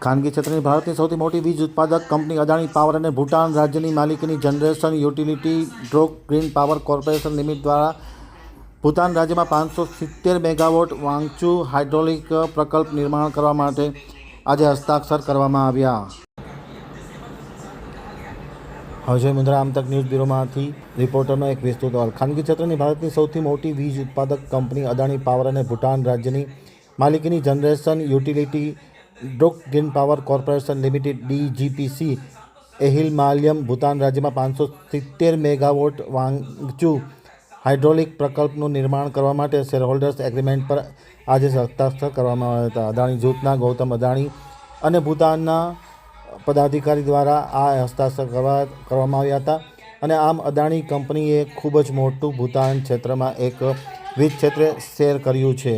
ખાનગી ક્ષેત્રની ભારતની સૌથી મોટી વીજ ઉત્પાદક કંપની અદાણી પાવર અને ભૂટાન રાજ્યની માલિકીની generation utility Druk green power corporation limited દ્વારા ભૂટાન રાજ્યમાં 570 મેગાવોટ વાંગચુ હાઇડ્રોલિક પ્રકલ્પ નિર્માણ કરવા માટે આજે હસ્તાક્ષર કરવામાં આવ્યા। હવે મુદ્રા આમતક ન્યૂઝ બ્યુરોમાંથી રિપોર્ટરનો એક વિસ્તૃત અહેવાલ। ખાનગી ક્ષેત્રની ભારતની સૌથી મોટી વીજ ઉત્પાદક કંપની અદાણી પાવર અને ભૂટાન રાજ્યની માલિકીની generation utility Druk green power corporation limited DGPC એહિલમાલ્યમ ભૂટાન રાજ્યમાં 570 મેગાવોટ વાંગચુ હાઇડ્રોલિક પ્રકલ્પનું નિર્માણ કરવા માટે શેરહોલ્ડર્સ એગ્રીમેન્ટ પર આજે હસ્તાક્ષર કરવામાં આવ્યા હતા। અદાણી જૂથના ગૌતમ અદાણી અને ભૂટાનના પદાધિકારી દ્વારા આ હસ્તાક્ષર કરવામાં આવ્યા હતા અને આમ અદાણી કંપનીએ ખૂબ જ મોટું ભૂટાન ક્ષેત્રમાં એક વીજ ક્ષેત્રે શેર કર્યું છે।